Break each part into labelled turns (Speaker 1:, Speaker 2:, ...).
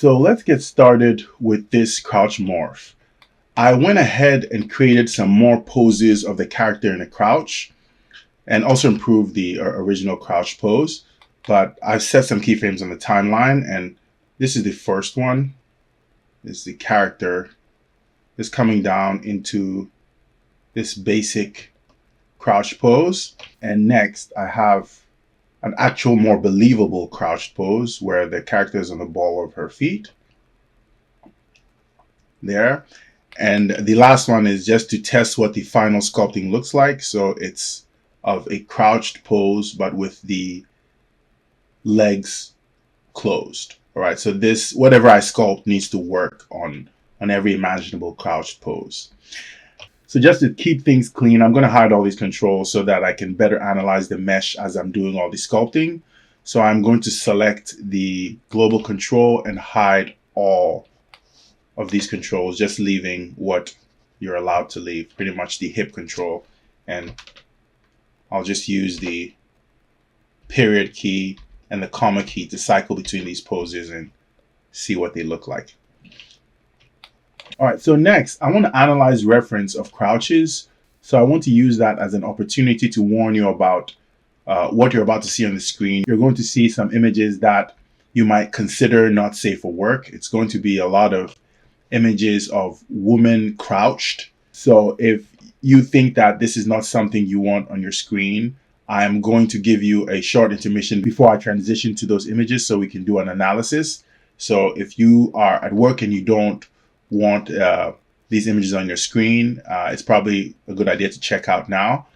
Speaker 1: So let's get started with this crouch morph. I went ahead and created some more poses of the character in a crouch and also improved the original crouch pose. But I've set some keyframes on the timeline, and this is the first one. This is the character is coming down into this basic crouch pose. And next I have an actual more believable crouched pose where the character is on the ball of her feet. There. And the last one is just to test what the final sculpting looks like. So it's of a crouched pose, but with the legs closed. All right. So this, whatever I sculpt needs to work on every imaginable crouched pose. So just to keep things clean, I'm going to hide all these controls so that I can better analyze the mesh as I'm doing all the sculpting. So I'm going to select the global control and hide all of these controls, just leaving what you're allowed to leave, pretty much the hip control. And I'll just use the period key and the comma key to cycle between these poses and see what they look like. All right, so next, I want to analyze reference of crouches. So I want to use that as an opportunity to warn you about what you're about to see on the screen. You're going to see some images that you might consider not safe for work. It's going to be a lot of images of women crouched. So if you think that this is not something you want on your screen, I'm going to give you a short intermission before I transition to those images so we can do an analysis. So if you are at work and you don't want these images on your screen, it's probably a good idea to check out now.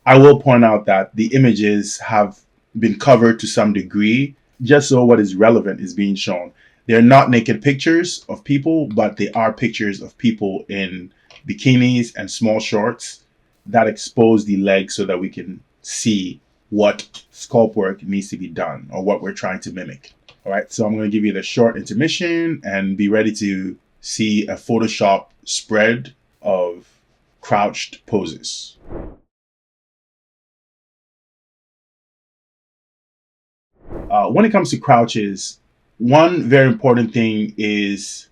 Speaker 1: I will point out that the images have been covered to some degree, just so what is relevant is being shown. They're not naked pictures of people, but they are pictures of people in bikinis and small shorts that expose the legs so that we can see what sculpt work needs to be done or what we're trying to mimic. All right, so I'm going to give you the short intermission and be ready to see a Photoshop spread of crouched poses. When it comes to crouches, one very important thing is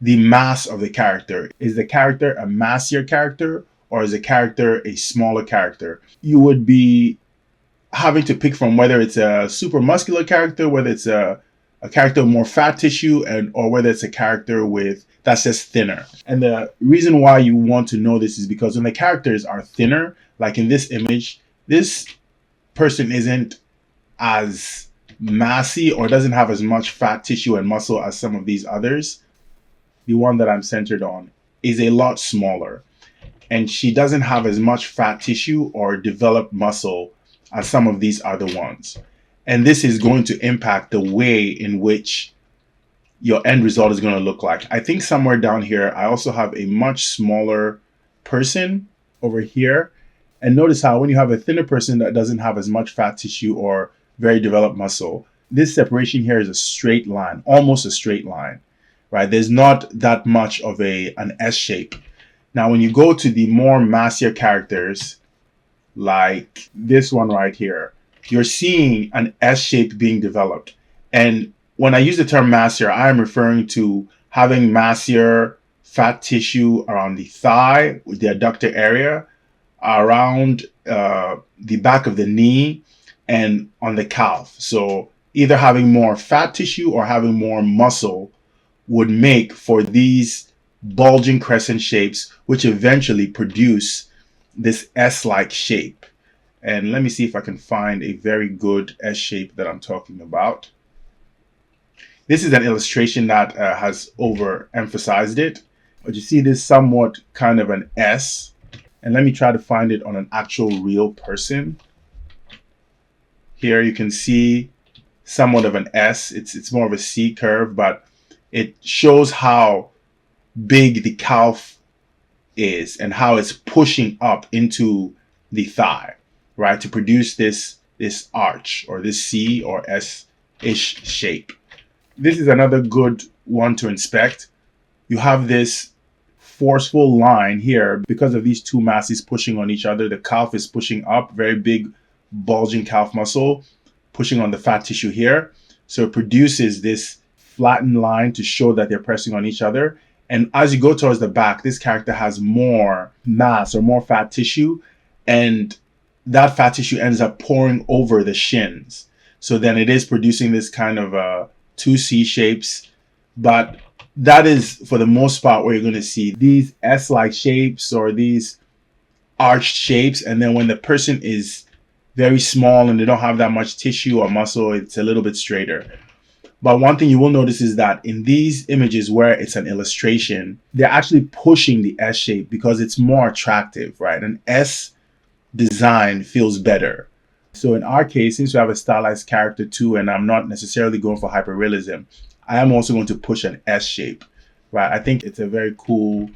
Speaker 1: the mass of the character. Is the character a massier character or is the character a smaller character? You would be having to pick from whether it's a super muscular character, whether it's a character with more fat tissue, or whether it's a character that's just thinner. And the reason why you want to know this is because when the characters are thinner, like in this image, this person isn't as massy or doesn't have as much fat tissue and muscle as some of these others. The one that I'm centered on is a lot smaller, and she doesn't have as much fat tissue or developed muscle as some of these other ones. And this is going to impact the way in which your end result is going to look like. I think somewhere down here, I also have a much smaller person over here. And notice how when you have a thinner person that doesn't have as much fat tissue or very developed muscle, this separation here is a straight line, almost a straight line, right? There's not that much of an S shape. Now, when you go to the more massier characters, like this one right here, you're seeing an S shape being developed. And when I use the term massier, I am referring to having massier fat tissue around the thigh, the adductor area, around the back of the knee, and on the calf. So either having more fat tissue or having more muscle would make for these bulging crescent shapes, which eventually produce this S-like shape. And let me see if I can find a very good S shape that I'm talking about. This is an illustration that has overemphasized it, but you see this somewhat kind of an S. And let me try to find it on an actual real person. Here you can see somewhat of an S. It's more of a C curve, but it shows how big the calf is and how it's pushing up into the thigh, right, to produce this arch or this C or S-ish shape. This is another good one to inspect. You have this forceful line here because of these two masses pushing on each other. The calf is pushing up, very big bulging calf muscle pushing on the fat tissue here. So it produces this flattened line to show that they're pressing on each other. And as you go towards the back, this character has more mass or more fat tissue, and that fat tissue ends up pouring over the shins. So then it is producing this kind of two C shapes, but that is for the most part where you're going to see these S-like shapes or these arched shapes. And then when the person is very small and they don't have that much tissue or muscle, it's a little bit straighter. But one thing you will notice is that in these images where it's an illustration, they're actually pushing the S shape because it's more attractive, right? An S design feels better. So in our case, since we have a stylized character too, and I'm not necessarily going for hyperrealism, I am also going to push an S shape, right? I think it's a very cool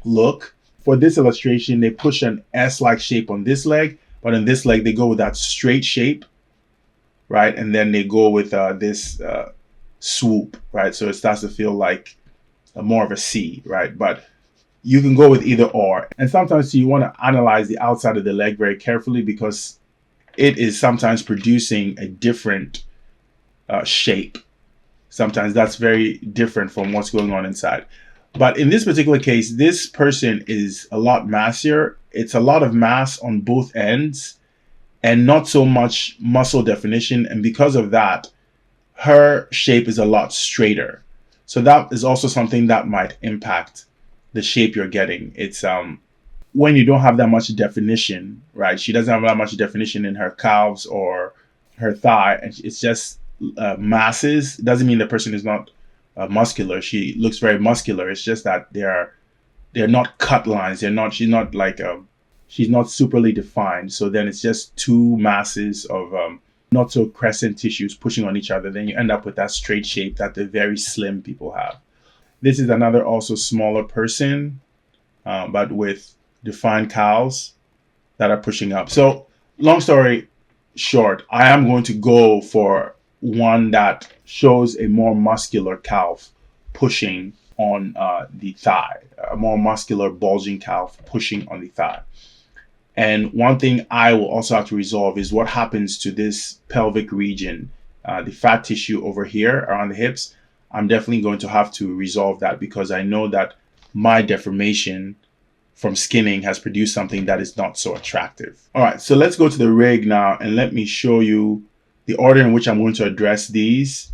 Speaker 1: look. For this illustration, they push an S-like shape on this leg, but on this leg, they go with that straight shape, right? And then they go with this swoop, right? So it starts to feel like more of a C, right? But you can go with either or. And sometimes you want to analyze the outside of the leg very carefully because it is sometimes producing a different shape. Sometimes that's very different from what's going on inside. But in this particular case, this person is a lot massier. It's a lot of mass on both ends and not so much muscle definition. And because of that, her shape is a lot straighter. So that is also something that might impact the shape you're getting. It's when you don't have that much definition, right? She doesn't have that much definition in her calves or her thigh, and it's just masses. It doesn't mean the person is not muscular. She looks very muscular. It's just that they're not cut lines. She's not she's not superly defined. So then it's just two masses of not so crescent tissues pushing on each other. Then you end up with that straight shape that the very slim people have. This is another also smaller person, but with defined calves that are pushing up. So long story short, I am going to go for one that shows a more muscular calf pushing on the thigh, a more muscular bulging calf pushing on the thigh. And one thing I will also have to resolve is what happens to this pelvic region, the fat tissue over here around the hips. I'm definitely going to have to resolve that because I know that my deformation from skinning has produced something that is not so attractive. All right, so let's go to the rig now and let me show you the order in which I'm going to address these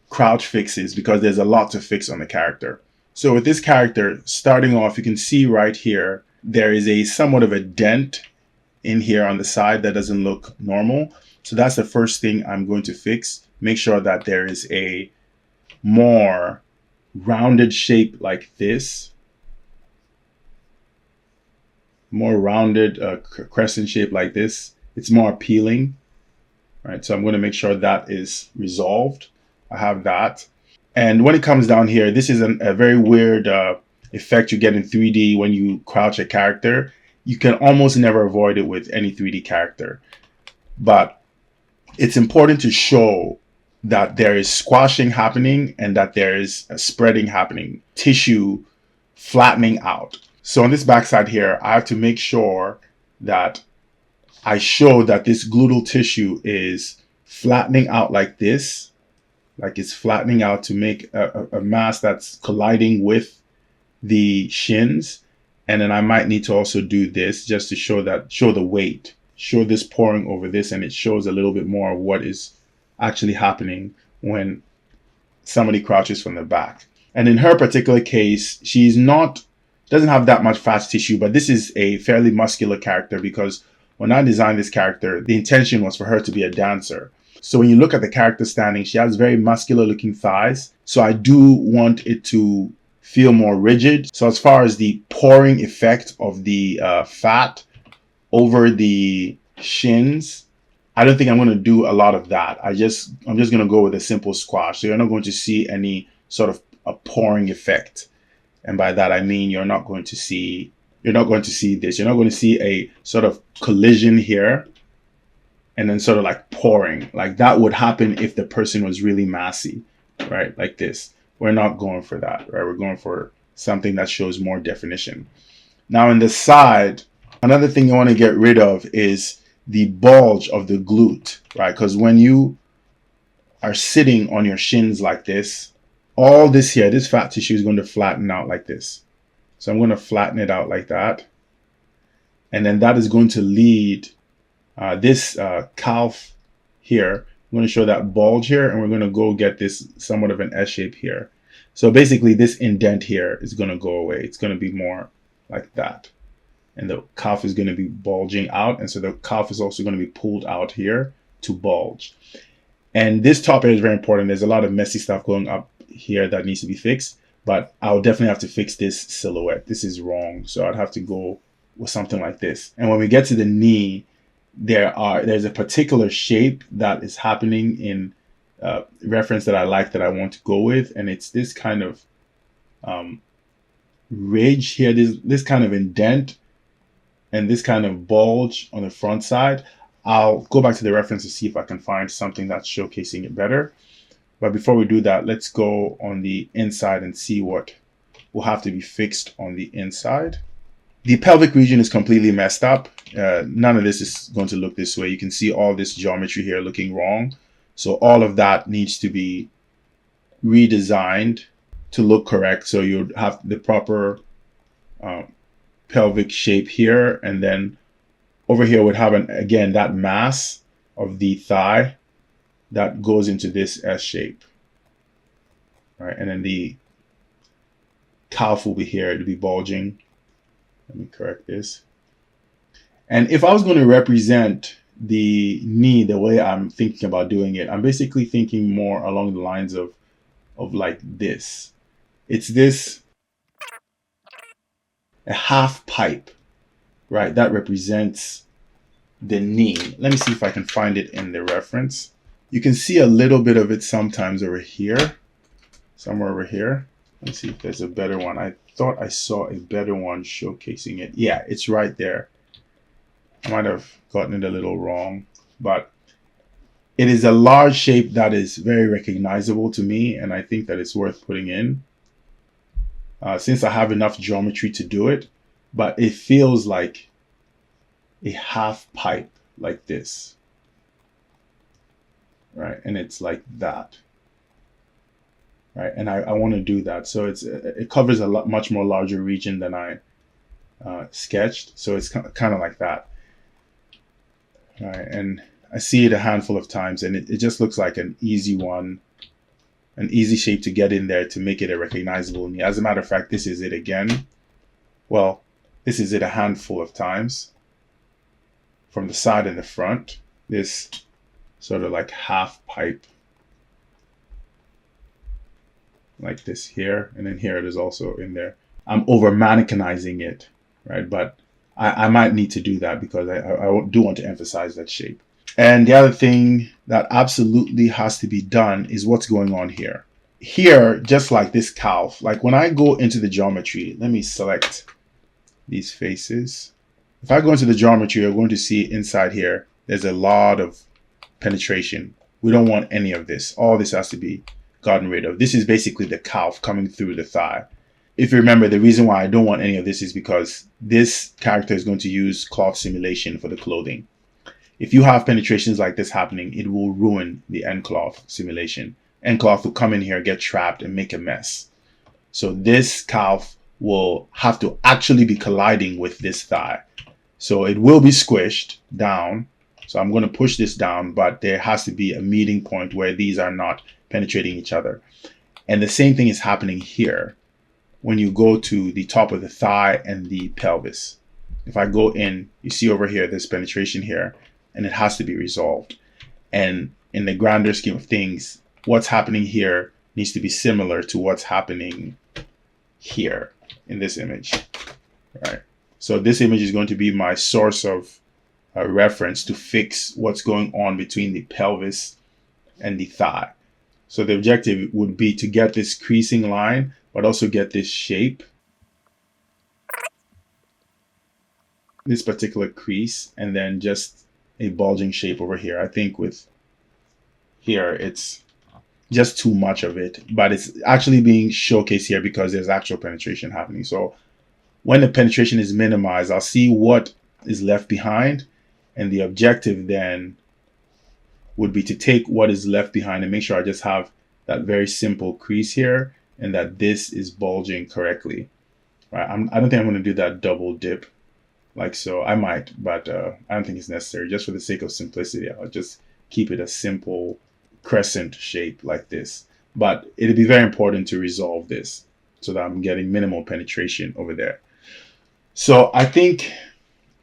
Speaker 1: crouch fixes because there's a lot to fix on the character. So with this character, starting off, you can see right here, there is a somewhat of a dent in here on the side that doesn't look normal. So that's the first thing I'm going to fix. Make sure that there is a more rounded shape like this. More rounded crescent shape like this. It's more appealing. Right, so I'm going to make sure that is resolved. I have that. And when it comes down here, this is a very weird effect you get in 3D when you crouch a character. You can almost never avoid it with any 3D character. But it's important to show that there is squashing happening and that there is a spreading happening, tissue flattening out. So on this backside here, I have to make sure that I show that this gluteal tissue is flattening out like this, like it's flattening out to make a mass that's colliding with the shins. And then I might need to also do this just to show the weight, show this pouring over this, and it shows a little bit more of what is actually happening when somebody crouches from the back. And in her particular case, doesn't have that much fat tissue, but this is a fairly muscular character because when I designed this character, the intention was for her to be a dancer. So when you look at the character standing, she has very muscular looking thighs. So I do want it to feel more rigid. So as far as the pouring effect of the fat over the shins, I don't think I'm going to do a lot of that. I'm just going to go with a simple squash. So you're not going to see any sort of a pouring effect. And by that, I mean, you're not going to see this. You're not going to see a sort of collision here and then sort of like pouring. Like that would happen if the person was really massy, right? Like this. We're not going for that, right? We're going for something that shows more definition. Now in the side, another thing you want to get rid of is the bulge of the glute, right? Because when you are sitting on your shins like this, all this here, this fat tissue is going to flatten out like this. So I'm going to flatten it out like that. And then that is going to lead this calf here. I'm going to show that bulge here, and we're going to go get this somewhat of an S shape here. So basically this indent here is going to go away. It's going to be more like that. And the calf is going to be bulging out. And so the calf is also going to be pulled out here to bulge. And this top area is very important. There's a lot of messy stuff going up here that needs to be fixed, but I'll definitely have to fix this silhouette. This is wrong. So I'd have to go with something like this. And when we get to the knee, there's a particular shape that is happening in reference that I like, that I want to go with. And it's this kind of ridge here, this kind of indent and this kind of bulge on the front side. I'll go back to the reference to see if I can find something that's showcasing it better. But before we do that, let's go on the inside and see what will have to be fixed on the inside. The pelvic region is completely messed up. None of this is going to look this way. You can see all this geometry here looking wrong. So all of that needs to be redesigned to look correct. So you'd have the proper pelvic shape here, and then over here would have again that mass of the thigh that goes into this S shape. All right, and then the calf will be here, it'll be bulging. Let me correct this. And if I was going to represent the knee the way I'm thinking about doing it, I'm basically thinking more along the lines of like this. It's this a half pipe, right? That represents the knee. Let me see if I can find it in the reference. You can see a little bit of it sometimes over here, somewhere over here. Let me see if there's a better one. I thought I saw a better one showcasing it. Yeah, it's right there. I might have gotten it a little wrong, but it is a large shape that is very recognizable to me, and I think that it's worth putting in since I have enough geometry to do it. But it feels like a half pipe like this, right? And it's like that, right? And I want to do that, so it covers a much more larger region than I sketched. So it's kind of like that, right? And I see it a handful of times, and it just looks like an easy one, an easy shape to get in there to make it a recognizable knee. As a matter of fact, this is it again. Well, this is it a handful of times from the side and the front. This sort of like half pipe like this here, and then here it is also in there. I'm over mannequinizing it, right? But I might need to do that because I do want to emphasize that shape. And the other thing that absolutely has to be done is what's going on here. Here, just like this calf, like when I go into the geometry, let me select these faces. If I go into the geometry, you're going to see inside here, there's a lot of penetration. We don't want any of this. All this has to be gotten rid of. This is basically the calf coming through the thigh. If you remember, the reason why I don't want any of this is because this character is going to use cloth simulation for the clothing. If you have penetrations like this happening, it will ruin the end cloth simulation. End cloth will come in here, get trapped, and make a mess. So this calf will have to actually be colliding with this thigh. So it will be squished down. So I'm going to push this down, but there has to be a meeting point where these are not penetrating each other. And the same thing is happening here when you go to the top of the thigh and the pelvis. If I go in, you see over here, there's penetration here, and it has to be resolved. And in the grander scheme of things, what's happening here needs to be similar to what's happening here in this image, right? So this image is going to be my source of reference to fix what's going on between the pelvis and the thigh. So the objective would be to get this creasing line, but also get this shape, this particular crease, and then just a bulging shape over here. I think with here, it's just too much of it, but it's actually being showcased here because there's actual penetration happening. So when the penetration is minimized, I'll see what is left behind, and the objective then would be to take what is left behind and make sure I just have that very simple crease here and that this is bulging correctly. Right? I don't think I'm going to do that double dip like so. I might, but I don't think it's necessary. Just for the sake of simplicity, I'll just keep it a simple crescent shape like this. But it'll be very important to resolve this so that I'm getting minimal penetration over there. So I think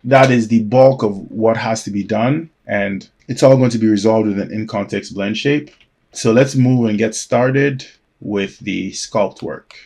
Speaker 1: that is the bulk of what has to be done, and it's all going to be resolved with an in-context blend shape. So let's move and get started with the sculpt work.